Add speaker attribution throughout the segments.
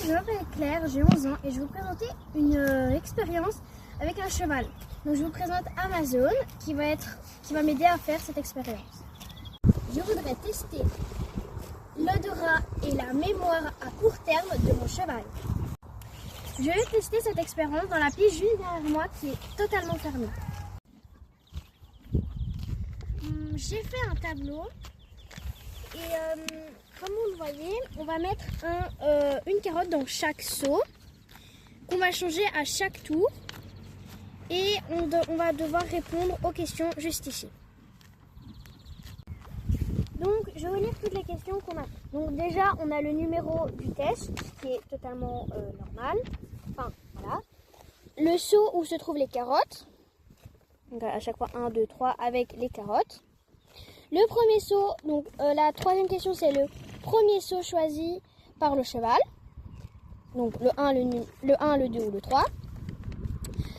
Speaker 1: je m'appelle Claire, j'ai 11 ans et je vais vous présenter une expérience avec un cheval. Donc je vous présente Amazon qui va m'aider à faire cette expérience. Je voudrais tester l'odorat et la mémoire à court terme de mon cheval. Je vais tester cette expérience dans la piste juste derrière moi qui est totalement fermée. J'ai fait un tableau et comme vous le voyez, on va mettre une carotte dans chaque seau qu'on va changer à chaque tour et on va devoir répondre aux questions juste ici. Donc je vais lire toutes les questions qu'on a. Donc déjà on a le numéro du test qui est totalement normal. Enfin voilà. Le seau où se trouvent les carottes. Donc à chaque fois 1, 2, 3 avec les carottes. Le premier seau, donc la troisième question c'est le premier seau choisi par le cheval. Donc le 1, le 2 ou le 3.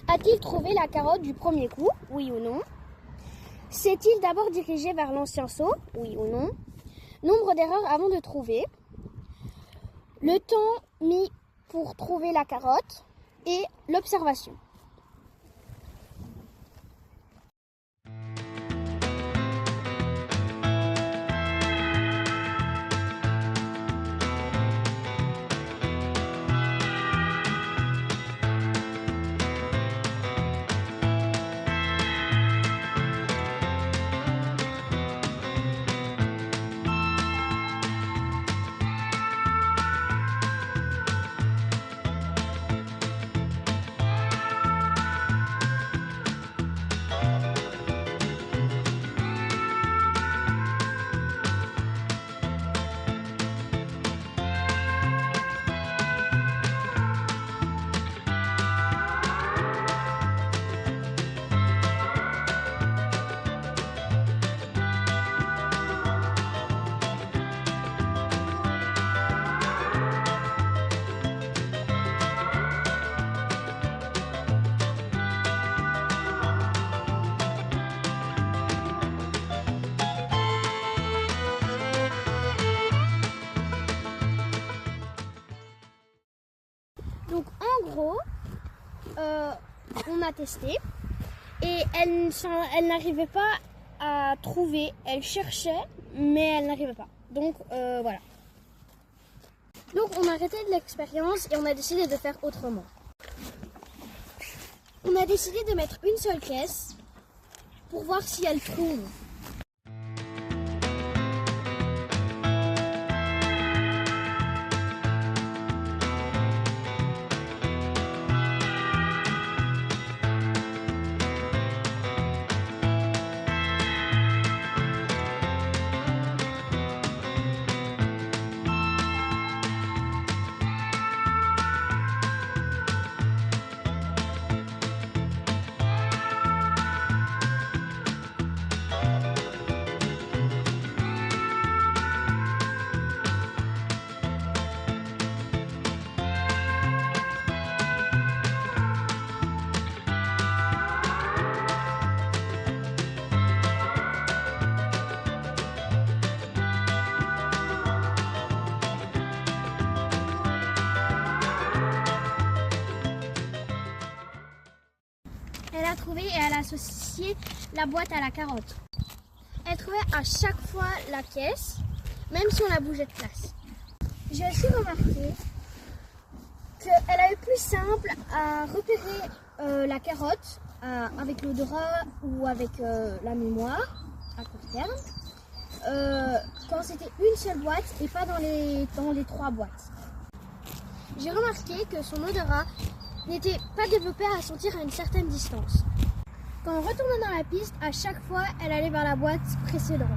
Speaker 1: A-t-il trouvé la carotte du premier coup? Oui ou non? S'est-il d'abord dirigé vers l'ancien seau? Oui ou non? Nombre d'erreurs avant de trouver. Le temps mis pour trouver la carotte et l'observation. Donc en gros, on a testé et elle n'arrivait pas à trouver, elle cherchait mais elle n'arrivait pas. Donc voilà. Donc on a arrêté de l'expérience et on a décidé de faire autrement. On a décidé de mettre une seule pièce pour voir si elle trouve. Elle a trouvé et elle a associé la boîte à la carotte. Elle trouvait à chaque fois la caisse, même si on la bougeait de place. J'ai aussi remarqué qu'elle a eu plus simple à repérer la carotte avec l'odorat ou avec la mémoire à court terme quand c'était une seule boîte et pas dans les 3 boîtes. J'ai remarqué que son odorat n'était pas développé à sentir à une certaine distance. Quand on retournait dans la piste, à chaque fois, elle allait vers la boîte précédente.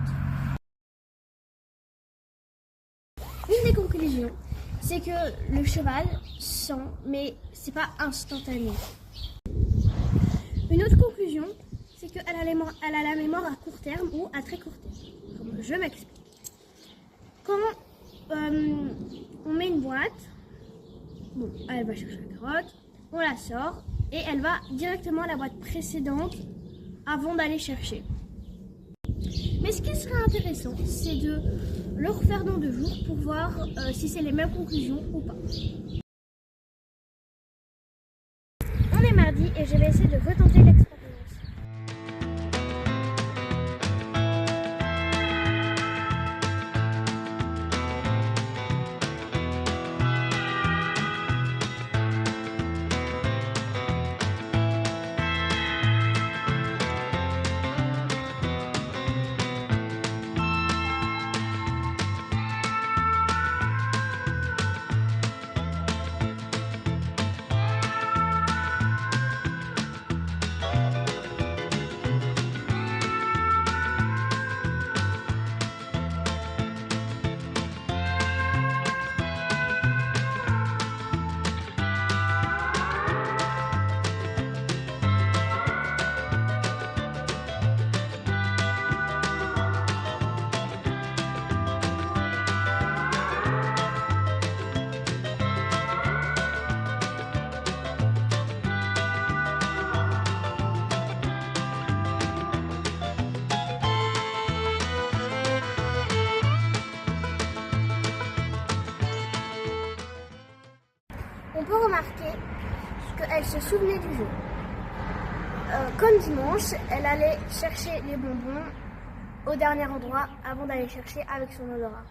Speaker 1: Une des conclusions, c'est que le cheval sent, mais c'est pas instantané. Une autre conclusion, c'est qu'elle a la mémoire à court terme ou à très court terme. Je m'explique. Quand on met une boîte, bon, elle va chercher la carotte, on la sort et elle va directement à la boîte précédente avant d'aller chercher. Mais ce qui serait intéressant, c'est de le refaire dans 2 jours pour voir si c'est les mêmes conclusions ou pas. refroidi et je vais essayer de retenter l'expérience. On peut remarquer qu'elle se souvenait du jeu. Comme dimanche, elle allait chercher les bonbons au dernier endroit avant d'aller chercher avec son odorat.